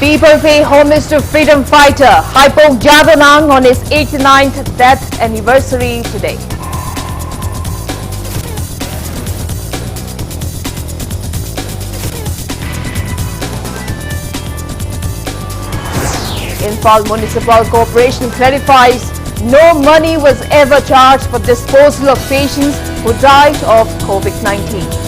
People pay homage to freedom fighter Haipong Jadanang on his 89th death anniversary today. Imphal Municipal Corporation clarifies no money was ever charged for disposal of patients who died of COVID-19.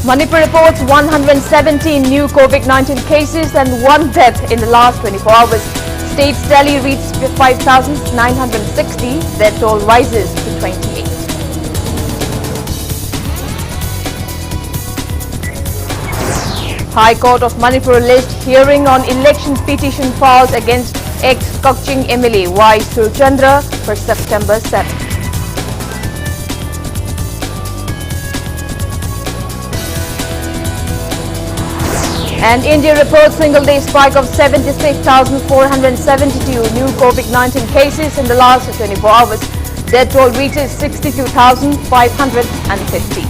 Manipur reports 117 new COVID-19 cases and one death in the last 24 hours. State's tally reached 5,960. Death toll rises to 28. High Court of Manipur list hearing on election petition filed against ex-Kokching MLA Y. Surchandra for September 7. And India reports single-day spike of 76,472 new COVID-19 cases in the last 24 hours. Death toll reaches 62,550.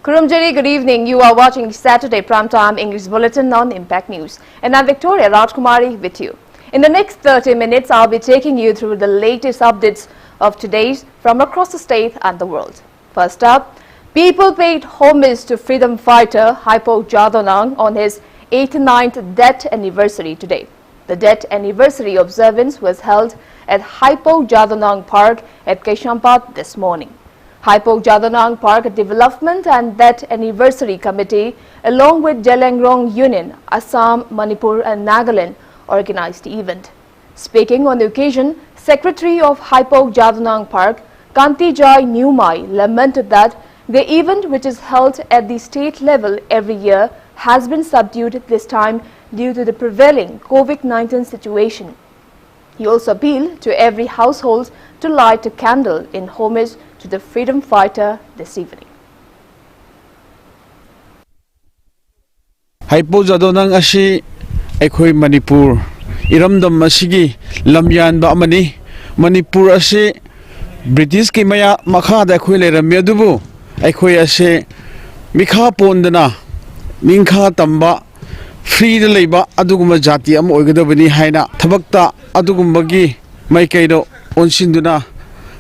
Kurumjari, good evening. You are watching Saturday Primetime English Bulletin on Impact News. And I'm Victoria Rajkumari with you. In the next 30 minutes, I'll be taking you through the latest updates of today's from across the state and the world. First up, people paid homage to freedom fighter Haipong Jadanang on his 89th death anniversary today. The death anniversary observance was held at Haipong Jadanang Park at Kaishampat this morning. Haipong Jadanang Park Development and Death Anniversary Committee, along with Jalangrong Union, Assam, Manipur and Nagaland, organized the event. Speaking on the occasion, Secretary of Haipong Jadanang Park, Kantijai Nyumai, lamented that the event, which is held at the state level every year, has been subdued this time due to the prevailing COVID-19 situation. He also appealed to every household to light a candle in homage to the freedom fighter this evening. Haipong Jadanang ashi ekhoi Manipur iramdam asigi lamyan ba amani Manipur ashi British ki maya makha da ekhoi leram adubu ekhoi ashi mikha pondana ningkha tamba free da leiba aduguma jati am oigadabani haina thabakta adugumbagi maikaido onsinduna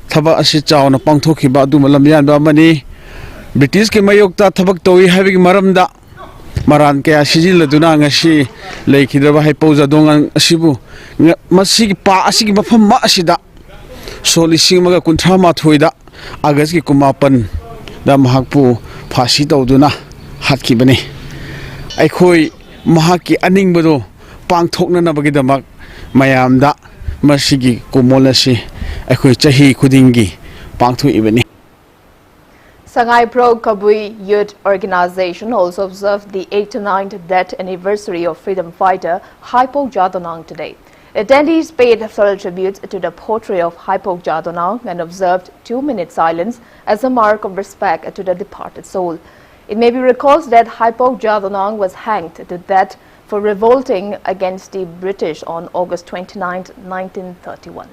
thaba ashi chawna pangthokiba aduma lamyan ba amani British ki mayokta thabak towi habigi maramda Maran kaya sijiladuna ngasi leikidaba Haipong Jadanang asibu masigi pa asigi mafam ma asida solising maga kunthra mathoida August ki kumapan da mahakpu phasi tawduna hatkibani aikhoi mahaki aningbado pangthokna nabagidamak mayamda masigi kumolasi aikhoi chahi khudingi pangthoibani. Sangai Pro Kabui Youth Organization also observed the 89th death anniversary of freedom fighter Haipong Jadanang today. Attendees paid floral tributes to the portrait of Haipong Jadanang and observed 2-minute silence as a mark of respect to the departed soul. It may be recalled that Haipong Jadanang was hanged to death for revolting against the British on August 29, 1931.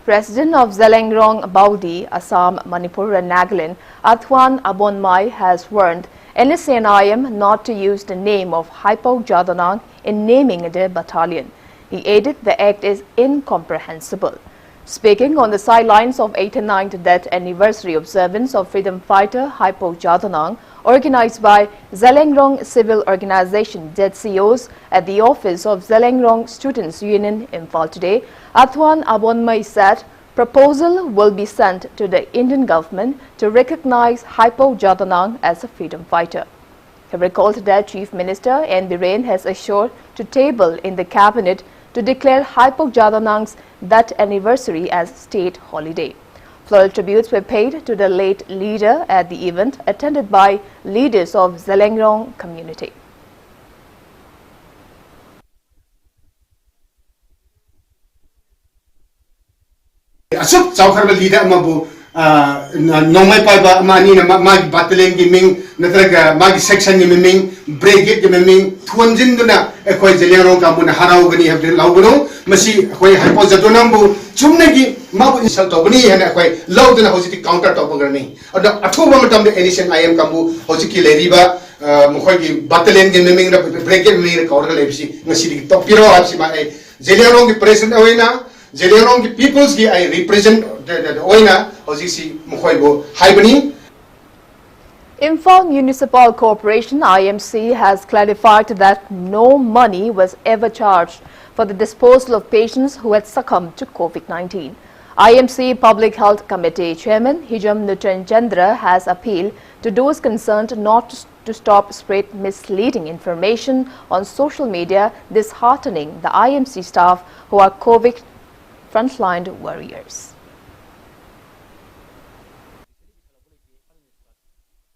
President of Jalangrong Baudi, Assam, Manipur and Nagaland, Athwan Abonmai has warned NSCNIM not to use the name of Haipong Jadanang in naming their battalion. He added the act is incomprehensible. Speaking on the sidelines of 89th death anniversary observance of freedom fighter Haipong Jadanang, organized by Jalangrong Civil Organization ZCOs at the office of Jalangrong Students Union Imphal today, Athwan Abonmai said proposal will be sent to the Indian government to recognize Haipong Jadanang as a freedom fighter. He recalled that Chief Minister N. Biren has assured to table in the cabinet to declare Haipong Jadanang's death anniversary as state holiday. Floral tributes were paid to the late leader at the event, attended by leaders of Jalangrong community. Asuk chawkharba leader amabu nongmai paiba mani na magi battling gi ming natraga magi section gi ming brigade gi ming thonjin duna ekoi jeliang ka mun harau gani have laugono masi ekoi hypo jatonambu chumne gi mabu insult to bani hena ekoi lauduna hojiti counter to bograni ada athuba matam de edition I am kambu hojiki leriba mokhoi gi battling gi ming na brigade ming ka order lebsi ngasi di to piro apsi ma jeliang gi president oina Jeliang ki peoples ki I represent the oina hojisi mukhoibo haibani. Imphal Municipal Corporation IMC has clarified that no money was ever charged for the disposal of patients who had succumbed to COVID-19. IMC Public Health Committee Chairman Hijam Nutan Chandra has appealed to those concerned not to stop spread misleading information on social media, disheartening the IMC staff who are COVID frontline warriors.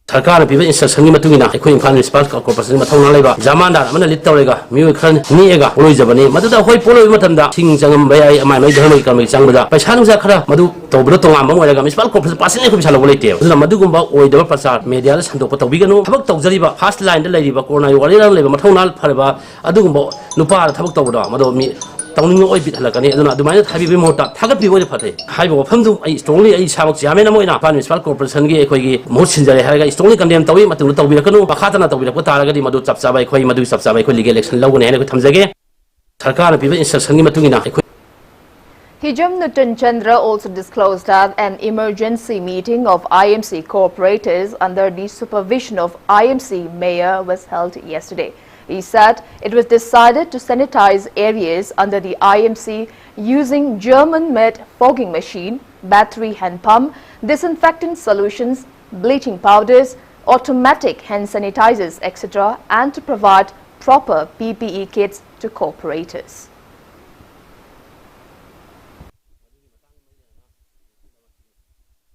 Sarkar piba instruction ni matungina ekoi Imphal Municipal Corporation mathongna leba jamanda amana lit tawrega mioi khan niega poloi jabani maduda hoi poloi matamda sing jangam bai amai mai dharmai kamai changbada paisa nungsa khara madu tawbro tongam bang oiraga municipal corporation pasine ko bisalo leite aduna madugumba oidaba prasar media la sandok tawbiganu thabak tawjariba first line da leriba corona warrior leba mathongna pharba adugumba nupa thabak tawda madu mi tawning oi bit halakani aduna adumai thabi be mota thagat bi oi phate haibo famdu ai strongly ai sabak jame na moina Imphal Municipal Corporation gi ekoi gi mohut sinjare haraga strongly condemn tawi matu tawi rakanu pakhatana tawi rakko taragadi madu chapcha bai khoi madu chapcha bai khoi legal action lawune hene ko thamjage sarkar piba instruction gi matungina Hijam Nutan Chandra also disclosed that an emergency meeting of IMC corporators under the supervision of IMC mayor was held yesterday. He said it was decided to sanitize areas under the IMC using German-made fogging machine, battery hand pump, disinfectant solutions, bleaching powders, automatic hand sanitizers, etc., and to provide proper PPE kits to corporators.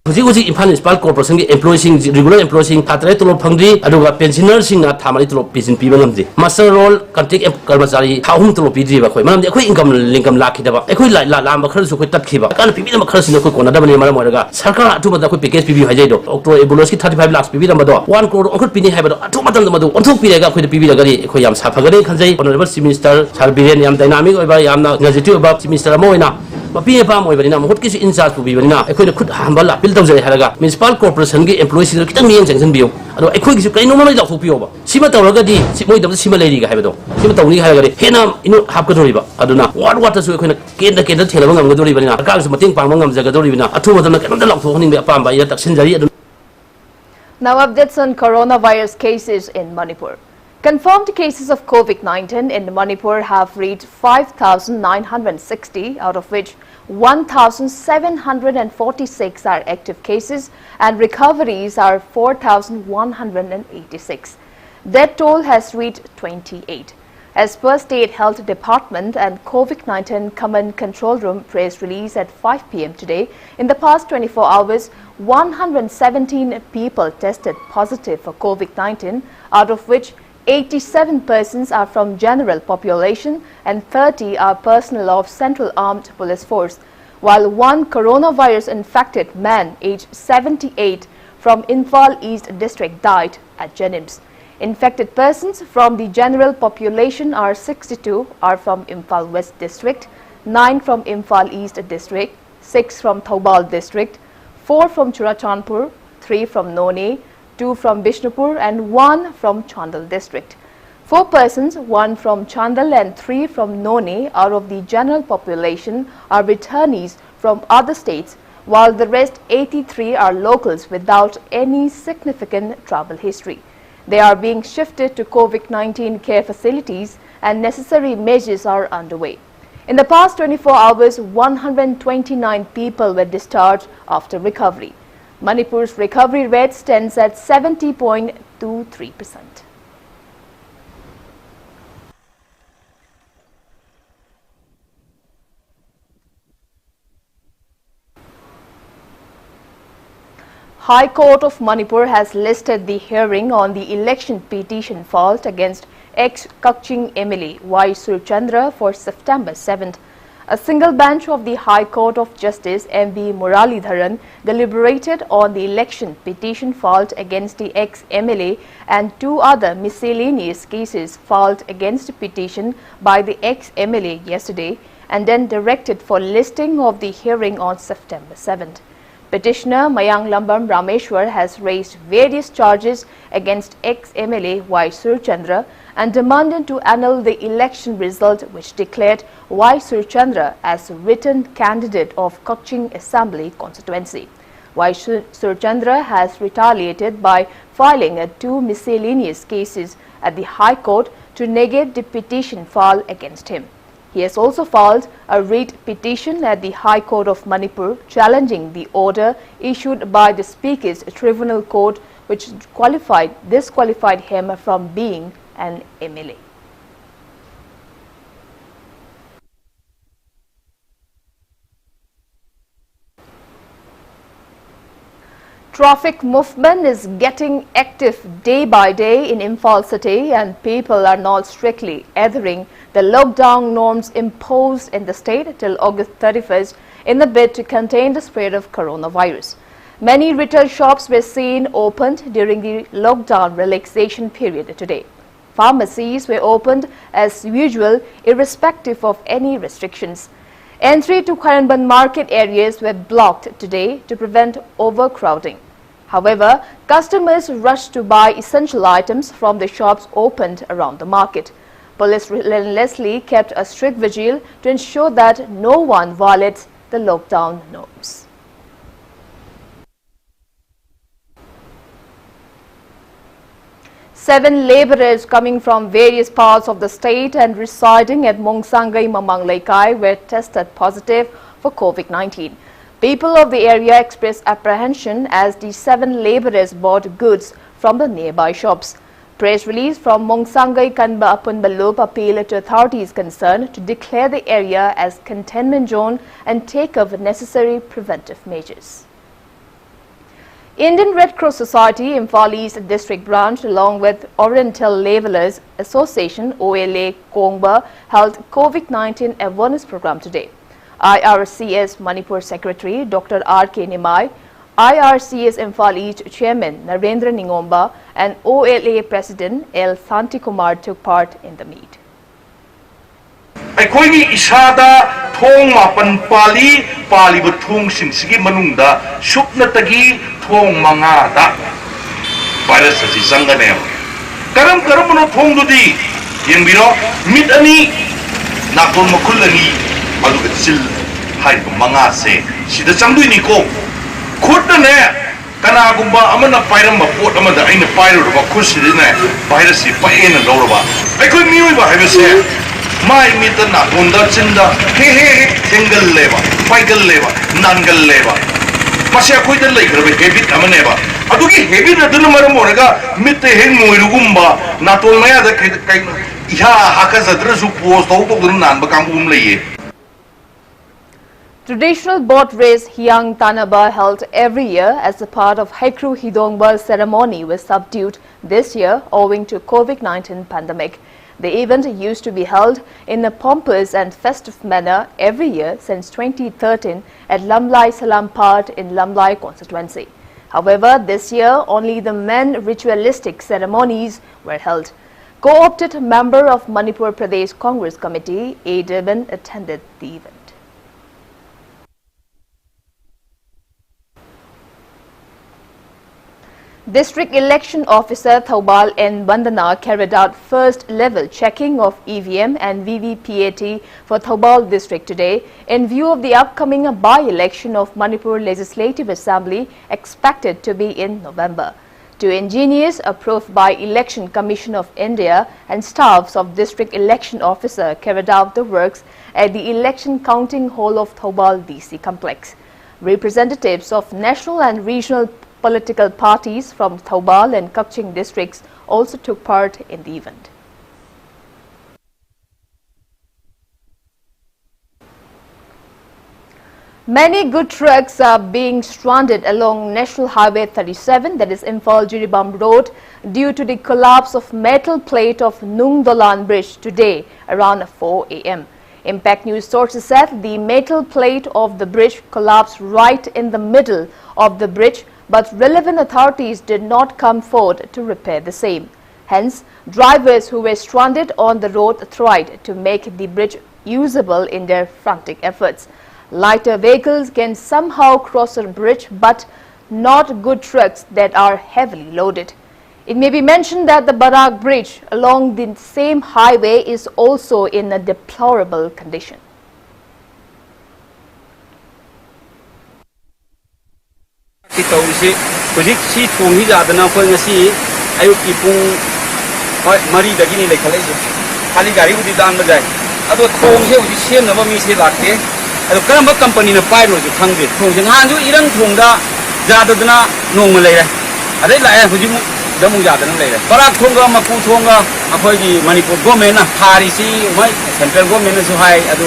Imphal Municipal Corporation ki employees regular employees thatre tolo phangdi aduga pensioner singa thamari tolo pisin piba ngamdi master role contract karmachari thahum tolo pidri ba khoi manam ekhoi income lakhidaba ekhoi la lamba khar su khoi tatkhiba kan pibi na khar sin khoi kona dabani maram moraga sarkar atu bada khoi package pibi hajai do octo ebulos ki 35 lakhs pibi damba do 1 crore onkhut pini haiba do atu matam madu onthuk pirega khoi pibi daga ri ekhoi yam safagare khanjai honorable chief minister sir biren yam dynamic oiba yamna energetic oiba chief minister amoina mapi pam oibanina mohut ki in charge pibi banina ekhoi khut hambal appeal tawjai haraga municipal corporation gi employees ki kitang miyang jangsan biyo ado ekhoi gi kai normal lau thupiyo ba sima tawraga di moi dam sima leiri ga haiba do sima tawni haraga ri hena inu hap ka doriba aduna what su ekhoi na kenda thelaba ngam ga doriba na ka su mating pang ngam jaga doriba na athu madam na kanam da lau thu honing be apam ba ya taksin jari aduna. Now updates on coronavirus cases in Manipur. Confirmed cases of COVID-19 in Manipur have reached 5,960, out of which 1,746 are active cases and recoveries are 4,186. Death toll has reached 28. As per State Health Department and COVID-19 Command Control Room press release at 5 p.m. today, in the past 24 hours, 117 people tested positive for COVID-19, out of which 87 persons are from general population and 30 are personnel of Central Armed Police Force, while one coronavirus infected man aged 78 from Imphal East District died at Jenims. Infected persons from the general population are 62 are from Imphal West District, 9 from Imphal East District, 6 from Thoubal District, 4 from Churachandpur, 3 from None, 2 from Bishnupur and 1 from Chandal District. 4 persons, 1 from Chandal and 3 from None out of the general population are returnees from other states, while the rest 83 are locals without any significant travel history. They are being shifted to COVID-19 care facilities and necessary measures are underway. In the past 24 hours, 129 people were discharged after recovery. Manipur's recovery rate stands at 70.23%. High Court of Manipur has listed the hearing on the election petition filed against ex-Kakching MLA Y. Surchandra for September 7th. A single bench of the High Court of Justice M.B. Muralidharan deliberated on the election petition filed against the ex-MLA and 2 other miscellaneous cases filed against the petition by the ex-MLA yesterday and then directed for listing of the hearing on September 7th. Petitioner Mayang Lambam Rameshwar has raised various charges against ex-MLA Y. Surchandra and demanded to annul the election result which declared Y. Surchandra as written candidate of Kaching Assembly constituency. Y. Surchandra has retaliated by filing 2 miscellaneous cases at the High Court to negate the petition filed against him. He has also filed a writ petition at the High Court of Manipur challenging the order issued by the Speaker's Tribunal Court which disqualified him from being an MLA. Traffic movement is getting active day by day in Imphal city and people are not strictly adhering the lockdown norms imposed in the state till August 31st in the bid to contain the spread of coronavirus. Many retail shops were seen opened during the lockdown relaxation period today. Pharmacies were opened as usual irrespective of any restrictions. Entry to Karanban market areas were blocked today to prevent overcrowding. However, customers rushed to buy essential items from the shops opened around the market. Police relentlessly kept a strict vigil to ensure that no one violates the lockdown norms. Seven laborers coming from various parts of the state and residing at Mongsangai Mamanglaikai were tested positive for COVID-19. People of the area expressed apprehension as the 7 laborers bought goods from the nearby shops. Press release from Mongsangai Kanba Apunbalop appealed to authorities concerned to declare the area as containment zone and take up necessary preventive measures. Indian Red Cross Society Imphal East District Branch along with Oriental Laborers Association OLA Kongba held COVID-19 awareness program today. IRCS Manipur Secretary Dr. R.K. Nimai, IRCS Imphal East Chairman Narendra Ningomba and OLA President L. Santikumar took part in the meet. ꯑꯩꯈꯣꯏꯒꯤ ꯏꯁꯥꯗ ꯊꯣꯡ ꯃꯥꯄꯟ ꯄꯥꯜꯂꯤ ꯄꯥꯜꯂꯤꯕ ꯊꯣꯡꯁꯤꯡꯁꯤꯒꯤ ꯃꯅꯨꯡꯗ ꯁꯨꯞꯅꯇꯒꯤ ꯊꯣꯡ ꯃꯉꯥꯗ ꯚꯥꯏꯔꯁ ꯑꯁꯤ ꯆꯪꯒꯅꯦꯕ ꯀꯔꯝꯕꯅꯣ ꯊꯣꯡꯗꯨꯗꯤ ꯌꯦꯡꯕꯤꯔꯣ ꯃꯤꯠ ꯑꯅꯤ ꯅꯥꯇꯣꯟ ꯃꯈꯨꯜ ꯑꯅꯤ ꯑꯗꯨꯒ ꯆꯤꯜ ꯍꯥꯏꯔꯤꯕ ꯃꯉꯥꯁꯦ ꯁꯤꯗ ꯆꯪꯗꯣꯏꯅꯤꯀꯣ ꯈꯨꯠꯅꯅꯦ ꯀꯅꯥꯒꯨꯝꯕ ꯑꯃꯅ ꯄꯥꯏꯔꯝꯕ ꯄꯣꯠ ꯑꯃꯗ ꯑꯩꯅ ꯄꯥꯏꯔꯨꯔꯕ ꯈꯨꯠꯁꯤꯗꯅꯦ ꯚꯥꯏꯔꯁꯁꯤ ꯄꯛꯑꯦꯅ ꯂꯧꯔꯕ ꯑꯩꯈꯣꯏ ꯃꯤꯑꯣꯏꯕ ꯍꯥꯏꯕꯁꯦ माई मीत नाकोंदा चिंदा हे थेंगल्लेबा पाइगल्लेबा नानगल्लेबा मसे अखोइद लेखरबे हेबिट अमनेबा अदुगी हेबिट अदुना मरम ओरगा मित हेंग मोइरुगुम्बा नातोन मयादा कै इहा हाकाजद्रसु post तौदुन नानबा कांगुम लइये. Traditional boat race Hyang Tanaba held every year as a part of Haikru Hidongba ceremony was subdued this year owing to COVID-19 pandemic. The event used to be held in a pompous and festive manner every year since 2013 at Lamlai Salampart in Lamlai constituency. However, this year only the men ritualistic ceremonies were held. Co-opted member of Manipur Pradesh Congress Committee, A. Devan, attended the event. District Election Officer Thoubal N. Bandana carried out first-level checking of EVM and VVPAT for Thoubal district today in view of the upcoming by-election of Manipur Legislative Assembly expected to be in November. 2 engineers approved by Election Commission of India and staffs of District Election Officer carried out the works at the election counting hall of Thoubal DC complex. Representatives of national and regional political parties from Thoubal and Kaching districts also took part in the event. Many good trucks are being stranded along National Highway 37, that is Imphal-Jiribam Road, due to the collapse of metal plate of Nung Dolan Bridge today around 4 a.m. Impact News sources said the metal plate of the bridge collapsed right in the middle of the bridge, but relevant authorities did not come forward to repair the same. Hence, drivers who were stranded on the road tried to make the bridge usable in their frantic efforts. Lighter vehicles can somehow cross a bridge, but not good trucks that are heavily loaded. It may be mentioned that the Barak Bridge along the same highway is also in a deplorable condition. Damu jadana lele. Barak thonga mapu thonga akhoi Manipur government na thari si mai central government na suhai adu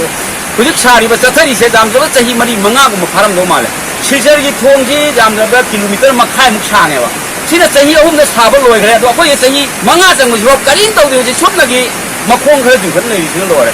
kujik sari ba chathari se dam jaba chahi mari manga gu pharam do male. Silchar gi thong ji dam jaba kilometer makhai muk sang ewa. Sina chahi ahum na saba loi gre adu akhoi chahi manga chang mu karin taw de ji chutna gi makhong khare du khan nei sin lore.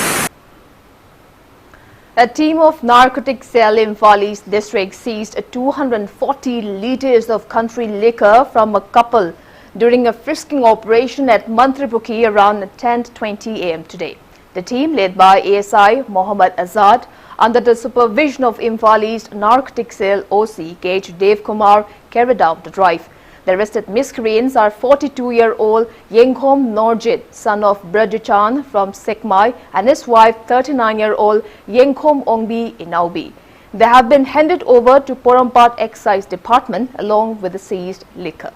A team of narcotic cell in Imphali's district seized 240 liters of country liquor from a couple during a frisking operation at Mantripuki around 10:20 a.m. today. The team, led by ASI Mohammad Azad, under the supervision of Imphali's narcotic cell OC Gauge Dev Kumar, carried out the drive. The arrested miscreants are 42-year-old Yenghom Norjit, son of Brajachan from Sekmai, and his wife 39-year-old Yenghom Ongbi Inaubi. They have been handed over to Porampat Excise Department along with the seized liquor.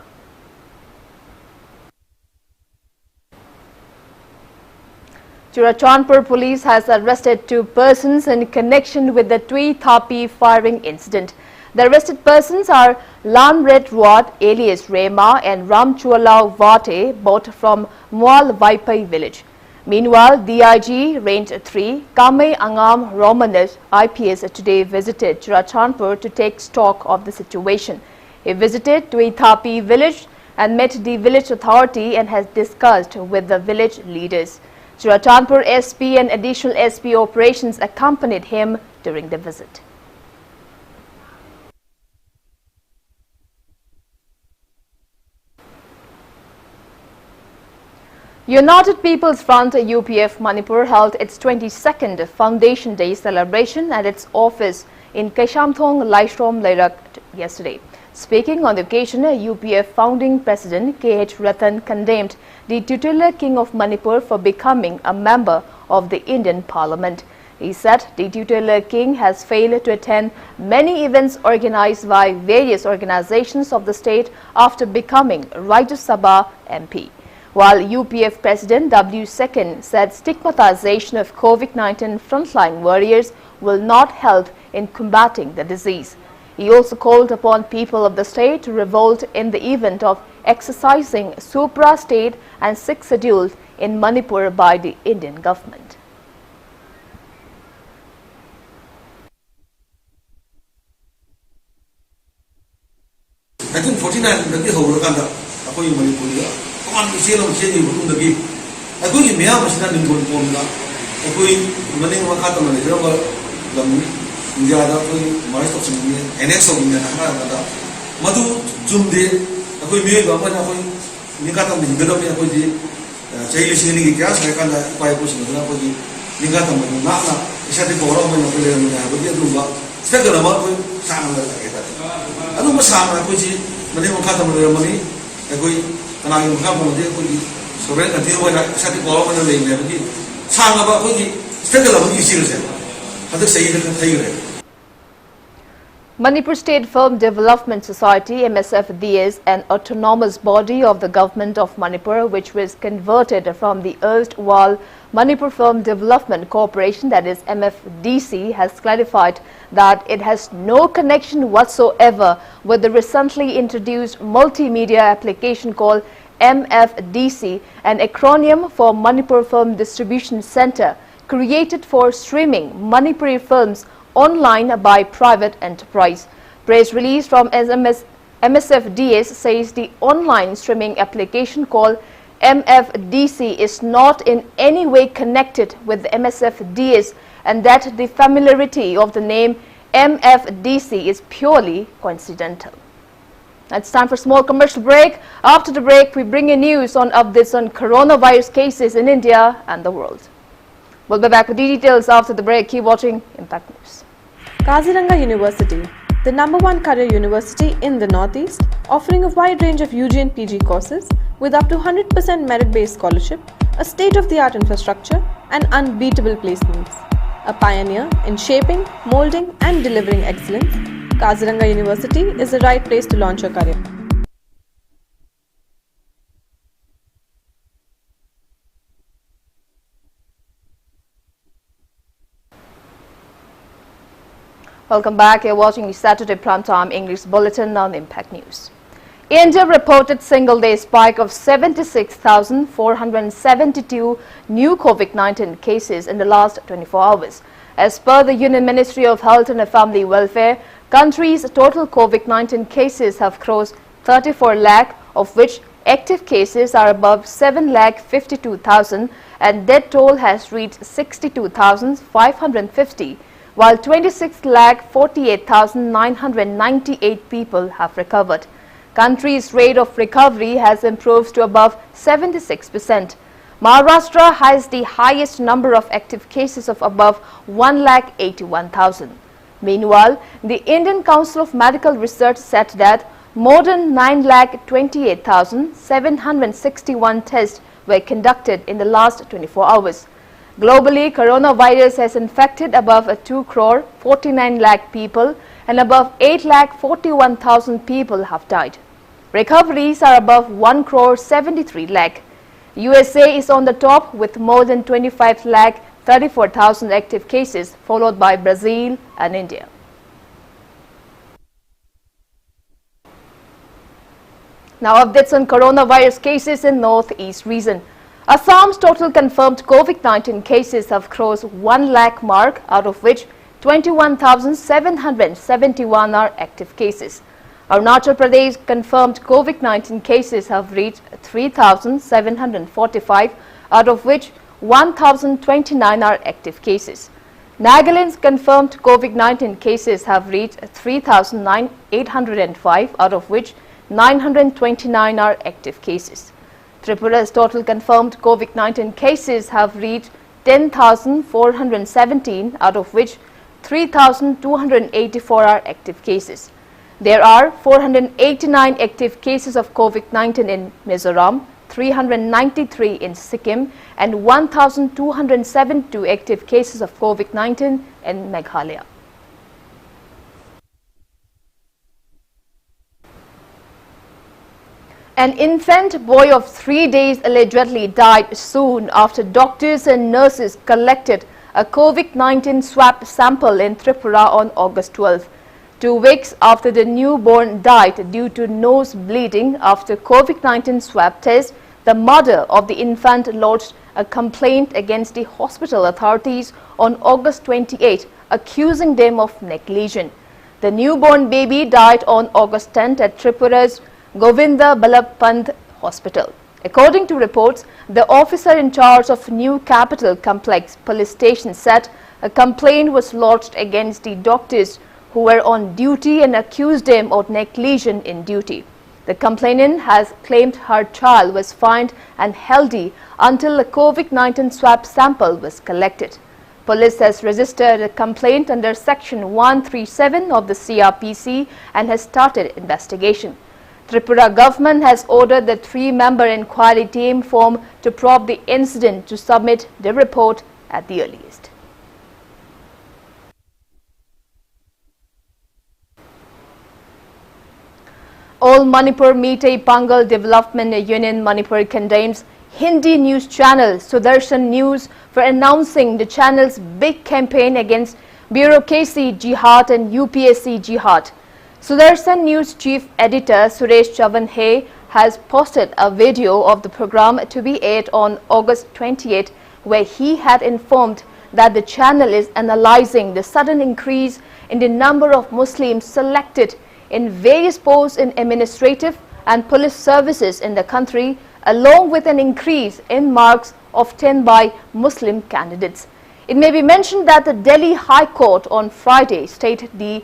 Churachandpur police has arrested 2 persons in connection with the Tui Thapi firing incident. The arrested persons are Lamret Ruat alias Rema and Ramchualau Vate, both from Mual Vaipai village. Meanwhile, DIG Range 3 Kame Angam Romanet IPS today visited Churachandpur to take stock of the situation. He visited Tui Thapi village and met the village authority and has discussed with the village leaders. Churachandpur SP and additional SP operations accompanied him during the visit. United People's Front UPF Manipur held its 22nd Foundation Day celebration at its office in Kaishamthong, Laishrom, Lairak yesterday. Speaking on the occasion, UPF founding president K.H. Ratan condemned the tutelar king of Manipur for becoming a member of the Indian Parliament. He said the tutelar king has failed to attend many events organized by various organizations of the state after becoming Rajya Sabha MP. While UPF President W. Second said stigmatization of COVID-19 frontline warriors will not help in combating the disease. He also called upon people of the state to revolt in the event of exercising supra-state and sixth schedule in Manipur by the Indian government. India da koi mais top sing NX of India na da madu jumde koi me ga ma koi ninga ta min gado me koi ji chai sing ni kya sa kan da pai ko sing na koi ninga ta ma na na isa de ko ro ma ko le na ko ji du ba sa ga ma koi sa na la ke ta anu ma sa na koi ji mane ma kha ta ma le ma ni koi kana ni ma ma de koi ji so re na de wa na sa de ko ro ma le ne ba ji sa na ba koi ji sa ga la ma ji sir se Manipur State Film Development Society MSFDS, an autonomous body of the government of Manipur, which was converted from the erstwhile Manipur Film Development Corporation, that is MFDC, has clarified that it has no connection whatsoever with the recently introduced multimedia application called MFDC, an acronym for Manipur Film Distribution Center, created for streaming Manipuri films online by private enterprise. Press release from MSFDS says the online streaming application called MFDC is not in any way connected with the MSF-DS and that the familiarity of the name MFDC is purely coincidental. It's time for a small commercial break. After the break, we bring you news on updates on coronavirus cases in India and the world. We'll be back with the details after the break. Keep watching Impact News. Kaziranga University, the #1 career university in the Northeast, offering a wide range of UG and PG courses with up to 100% merit-based scholarship, a state-of-the-art infrastructure and unbeatable placements. A pioneer in shaping, molding and delivering excellence, Kaziranga University is the right place to launch your career. Welcome back. You're watching the Saturday Primetime English Bulletin on Impact News. India reported single-day spike of 76,472 new COVID-19 cases in the last 24 hours. As per the Union Ministry of Health and Family Welfare, country's total COVID-19 cases have crossed 34 lakh, of which active cases are above 7,52,000 and death toll has reached 62,550. While 26,48,998 people have recovered. Country's rate of recovery has improved to above 76%. Maharashtra has the highest number of active cases of above 1,81,000. Meanwhile, the Indian Council of Medical Research said that more than 9,28,761 tests were conducted in the last 24 hours. Globally, coronavirus has infected above 2,49 lakh people and above 8,41,000 people have died. Recoveries are above 1,73 lakh. USA is on the top with more than 25,34,000 active cases, followed by Brazil and India. Now updates on coronavirus cases in Northeast region. Assam's total confirmed COVID-19 cases have crossed 1 lakh mark, out of which 21,771 are active cases. Arunachal Pradesh confirmed COVID-19 cases have reached 3,745, out of which 1,029 are active cases. Nagaland's confirmed COVID-19 cases have reached 3,805, out of which 929 are active cases. Tripura's total confirmed COVID-19 cases have reached 10,417, out of which 3,284 are active cases. There are 489 active cases of COVID-19 in Mizoram, 393 in Sikkim, and 1,272 active cases of COVID-19 in Meghalaya. An infant boy of 3 days allegedly died soon after doctors and nurses collected a COVID-19 swab sample in Tripura on August 12. 2 weeks after the newborn died due to nose bleeding after COVID-19 swab test, the mother of the infant lodged a complaint against the hospital authorities on August 28, accusing them of negligence. The newborn baby died on August 10 at Tripura's Govinda Ballabh Pant Hospital. According to reports, the officer in charge of New Capital Complex Police Station said a complaint was lodged against the doctors who were on duty and accused them of negligence in duty. The complainant has claimed her child was fine and healthy until a COVID-19 swab sample was collected. Police has registered a complaint under Section 137 of the CRPC and has started investigation. Tripura government has ordered the 3-member inquiry team formed to probe the incident to submit the report at the earliest. All Manipur Meitei Pangal Development Union Manipur condemns Hindi news channel Sudarshan News for announcing the channel's big campaign against bureaucracy jihad and UPSC jihad. Sudarshan News Chief Editor Suresh Chavanhe has posted a video of the program to be aired on August 28, where he had informed that the channel is analyzing the sudden increase in the number of Muslims selected in various posts in administrative and police services in the country along with an increase in marks of 10 by Muslim candidates. It may be mentioned that the Delhi High Court on Friday stayed the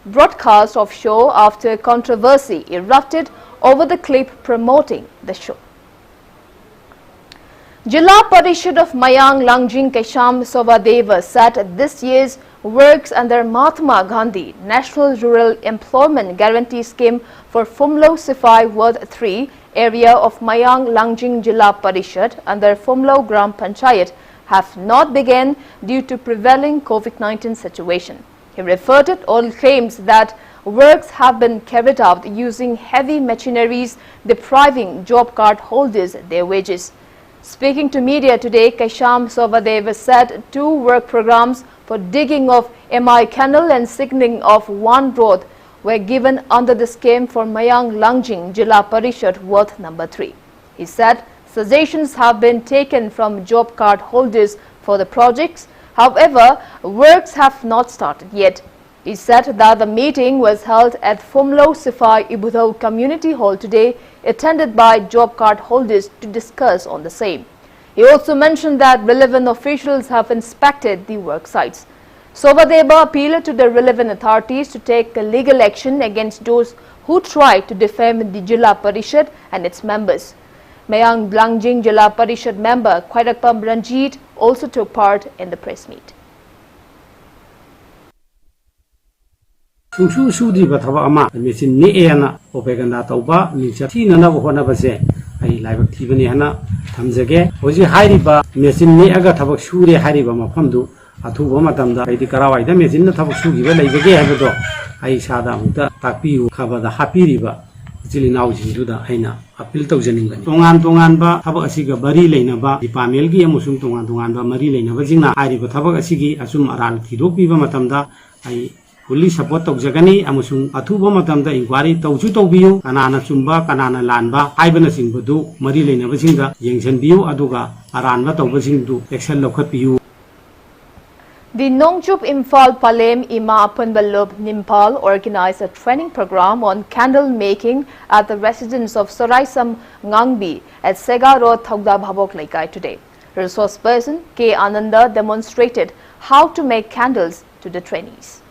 broadcast of show after controversy erupted over the clip promoting the show. Jilla Parishad of Mayang Langjing Kesham Sobadeva said this year's works under Mahatma Gandhi National Rural Employment Guarantee Scheme for Fumlo Sifai Ward 3 area of Mayang Langjing Jilla Parishad under Fumlo Gram Panchayat have not begun due to prevailing COVID-19 situation. He refuted all claims that works have been carried out using heavy machineries, depriving job card holders their wages. Speaking to media today, Kesham Sobadeva said 2 work programs for digging of MI canal and signaling of 1 road were given under the scheme for Mayang Langjing Jilla Parishad Ward number 3. He said suggestions have been taken from job card holders for the projects. However, works have not started yet. He said that the meeting was held at Fumlo Sifai Ibudho Community Hall today, attended by job card holders to discuss on the same. He also mentioned that relevant officials have inspected the work sites. Sobadeva appealed to the relevant authorities to take legal action against those who try to defame the Jilla Parishad and its members. Mayang Langjing Jilla Parishad member Khairakpam Ranjit also took part in the press meet. Sungshu Sudriba Thaba Ama, Mission Niana, Opeganda Tauba, Nichatina Honabase, I like Tivaniana, Tamzage, Ozi Hariba, Messin Niaga Tabak Shuri Hariba Mapandu, Atuba Matamda, the Karawai, the Messin Tabasu, like the Gay I Sada, Tapiu, cover the Happy River, Zilina Juda, Aina, a Piltozen. Tongan Tabasiga, Bari Lanaba, the Pamelgi, Musum Tongan, Marie Lanavazina, Hariba Tabakasigi, Asum Aral Tidopiva Matamda, I fully support Jagani, Amusum, Atuba Matamda inquiry, Tauchuto Bio, Kanana Chumba, Kanana Lanba, Ibana Simbudu, Marie Navazinga, Yangshan Bio, Aduga, Aranba Tobazing, Excel Lokapiu. The Nongchup Imphal Palem Ima Punbalub Nimpal organized a training program on candle making at the residence of Soraisam Ngangbi at Sega Road, Thogda Bhabok Laikai today. Resource person K. Ananda demonstrated how to make candles to the trainees.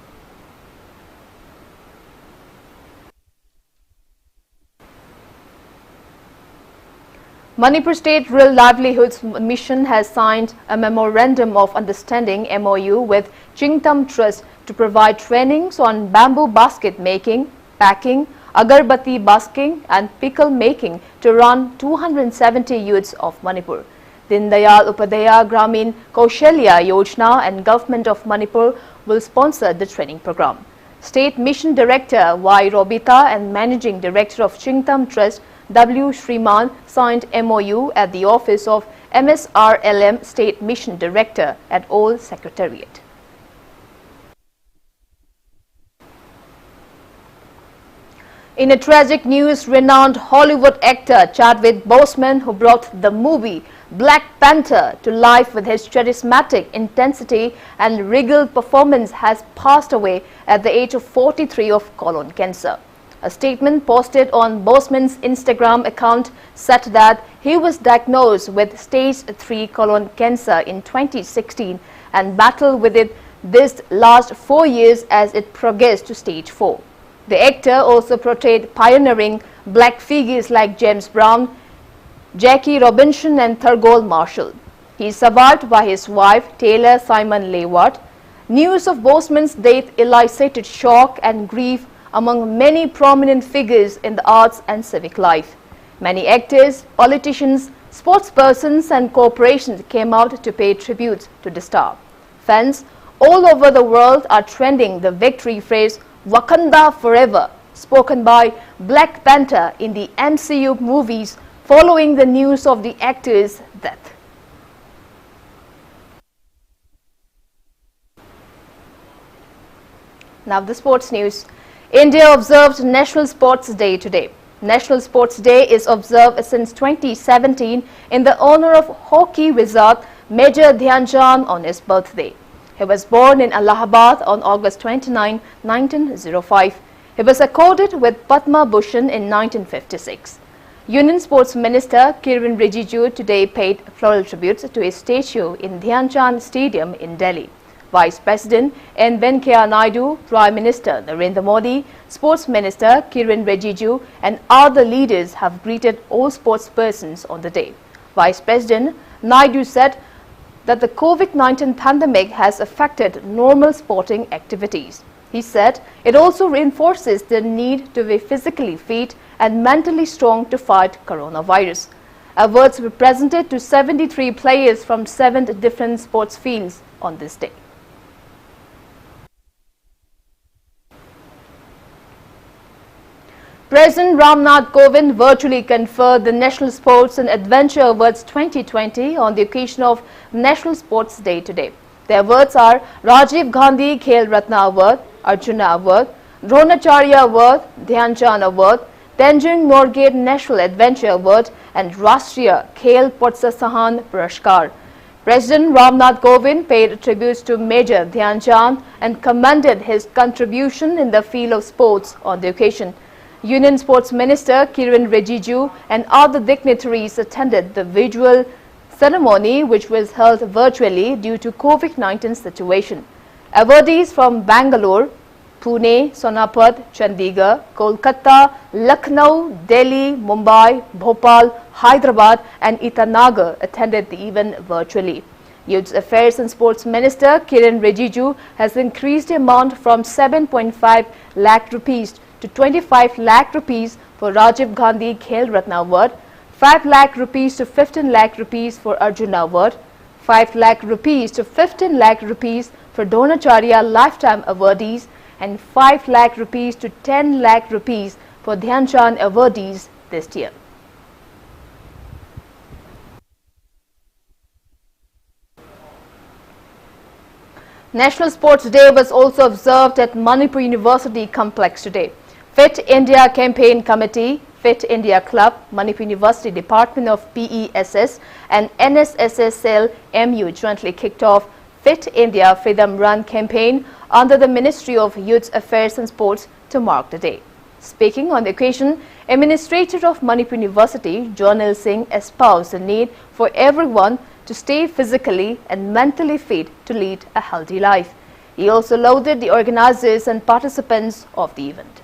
Manipur State Rural Livelihoods Mission has signed a Memorandum of Understanding MOU with Chingtam Trust to provide trainings on bamboo basket making, packing, agarbatti basking and pickle making to run 270 youths of Manipur. Din Dayal Upadhyaya Gramin Kaushalya Yojana and Government of Manipur will sponsor the training program. State Mission Director Y. Robita and Managing Director of Chingtam Trust W. Shriman signed MOU at the office of MSRLM State Mission Director at Old Secretariat. In a tragic news, renowned Hollywood actor Chadwick Boseman, who brought the movie Black Panther to life with his charismatic intensity and regal performance, has passed away at the age of 43 of colon cancer. A statement posted on Boseman's Instagram account said that he was diagnosed with stage 3 colon cancer in 2016 and battled with it this last 4 years as it progressed to stage 4. The actor also portrayed pioneering black figures like James Brown, Jackie Robinson and Thurgood Marshall. He is survived by his wife Taylor Simon Lewart. News of Boseman's death elicited shock and grief among many prominent figures in the arts and civic life. Many actors, politicians, sportspersons and corporations came out to pay tribute to the star. Fans all over the world are trending the victory phrase Wakanda Forever, spoken by Black Panther in the MCU movies following the news of the actor's death. Now the sports news. India observed National Sports Day today. National Sports Day is observed since 2017 in the honor of hockey wizard Major Dhyan Chand on his birthday. He was born in Allahabad on August 29, 1905. He was accorded with Padma Bhushan in 1956. Union Sports Minister Kiren Rijiju today paid floral tributes to his statue in Dhyan Chand Stadium in Delhi. Vice President N. Venkaiah Naidu, Prime Minister Narendra Modi, Sports Minister Kiren Rijiju and other leaders have greeted all sports persons on the day. Vice President Naidu said that the COVID-19 pandemic has affected normal sporting activities. He said it also reinforces the need to be physically fit and mentally strong to fight coronavirus. Awards were presented to 73 players from 7 different sports fields on this day. President Ramnath Kovind virtually conferred the National Sports and Adventure Awards 2020 on the occasion of National Sports Day today. The awards are Rajiv Gandhi Khel Ratna Award, Arjuna Award, Dronacharya Award, Dhyan Chand Award, Tenzing Norgate National Adventure Award and Rashtriya Khel Protsahan Purashkar. President Ramnath Kovind paid tributes to Major Dhyan Chand and commended his contribution in the field of sports on the occasion. Union Sports Minister Kiren Rijiju and other dignitaries attended the visual ceremony, which was held virtually due to COVID-19 situation. Awardees from Bangalore, Pune, Sonapat, Chandigarh, Kolkata, Lucknow, Delhi, Mumbai, Bhopal, Hyderabad and Itanagar attended the event virtually. Youth Affairs and Sports Minister Kiren Rijiju has increased the amount from 7.5 lakh rupees to 25 lakh rupees for Rajiv Gandhi Khel Ratna Award, 5 lakh rupees to 15 lakh rupees for Arjuna Award, 5 lakh rupees to 15 lakh rupees for Dronacharya Lifetime Awardees and 5 lakh rupees to 10 lakh rupees for Dhyan Chand Awardees this year. National Sports Day was also observed at Manipur University complex today. Fit India Campaign Committee, Fit India Club, Manipur University Department of PESS and NSSS Cell MU jointly kicked off Fit India Freedom Run campaign under the Ministry of Youth Affairs and Sports to mark the day. Speaking on the occasion, Administrator of Manipur University, Jonal Singh, espoused the need for everyone to stay physically and mentally fit to lead a healthy life. He also lauded the organizers and participants of the event.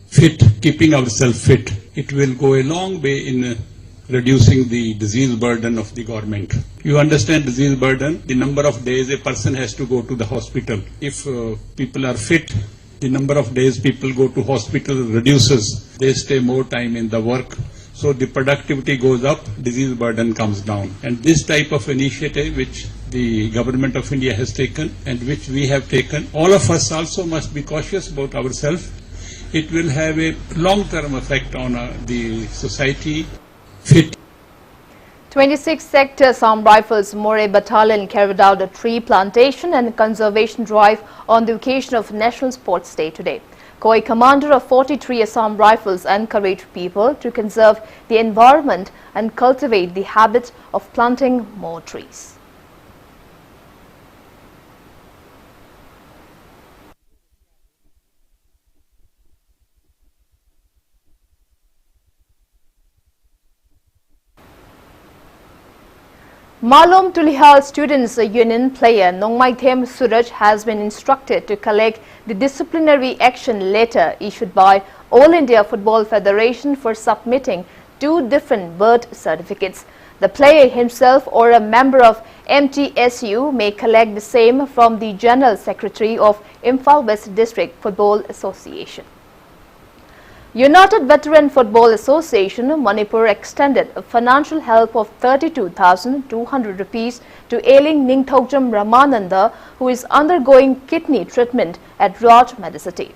Fit, keeping ourselves fit, it will go a long way in reducing the disease burden of the government. You understand disease burden, the number of days a person has to go to the hospital. If people are fit, the number of days people go to hospital reduces. They stay more time in the work. So the productivity goes up, disease burden comes down. And this type of initiative which the government of India has taken and which we have taken, all of us also must be cautious about ourselves. It will have a long-term effect on the society. Fit. 26th Sector Assam Rifles More Battalion carried out a tree plantation and conservation drive on the occasion of National Sports Day today. Koi commander of 43 Assam Rifles encouraged people to conserve the environment and cultivate the habit of planting more trees. Malom Tulihal Students Union player Nongmaithem Suraj has been instructed to collect the disciplinary action letter issued by All India Football Federation for submitting 2 different birth certificates. The player himself or a member of MTSU may collect the same from the General Secretary of Imphal West District Football Association. United Veteran Football Association Manipur extended a financial help of 32,200 rupees to ailing Ningthogjam Ramananda, who is undergoing kidney treatment at Raj Medicity.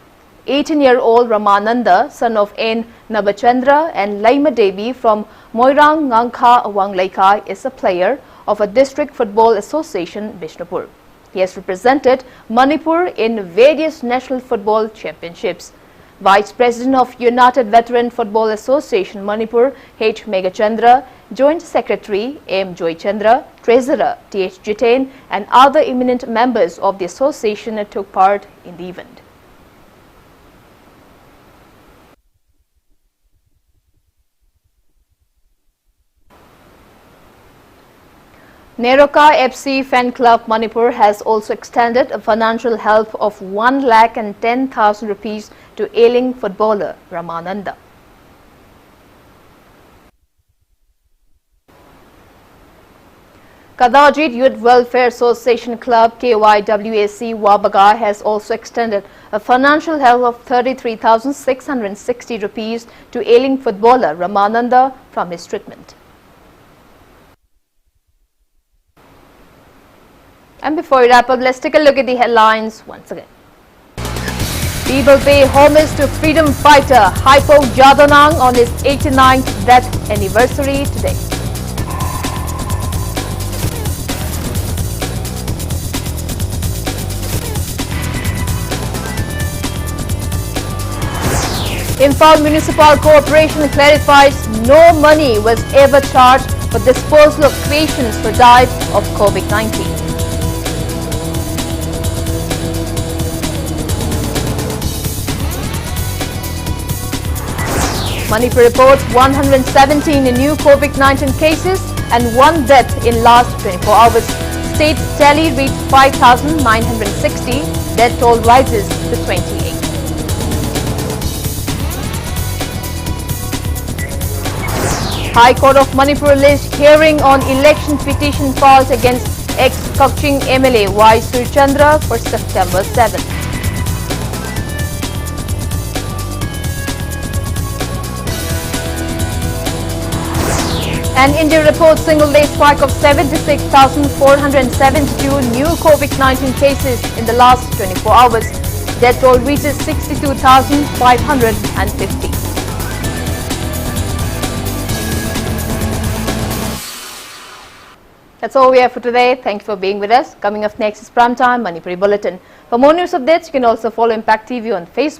18-year-old Ramananda, son of N. Nabachandra and Laima Devi from Moirang Ngangkha Wanglaikai, is a player of a District Football Association Bishnupur. He has represented Manipur in various national football championships. Vice President of United Veteran Football Association Manipur, H. Megachandra, Joint Secretary M. Joy Chandra, Treasurer T.H. Jitain and other eminent members of the association took part in the event. Neroka FC Fan Club Manipur has also extended a financial help of 1,10,000 rupees to ailing footballer Ramananda. Kadajit Youth Welfare Association Club KYWAC Wabaga has also extended a financial help of 33,660 rupees to ailing footballer Ramananda from his treatment. And before we wrap up, let's take a look at the headlines once again. People pay homage to freedom fighter Hypo Jadonang on his 89th death anniversary today. Imphal Municipal Corporation clarifies no money was ever charged for disposal of patients who died of COVID-19. Manipur reports 117 new COVID-19 cases and 1 death in last 24 hours. State tally reached 5,960. Death toll rises to 28. High Court of Manipur released hearing on election petition filed against ex-Kokching MLA Y. Surchandra for September 7. And India reports single-day spike of 76,472 new COVID-19 cases in the last 24 hours. Death toll reaches 62,550. That's all we have for today. Thank you for being with us. Coming up next is Primetime Manipuri Bulletin. For more news updates, you can also follow Impact TV on Facebook.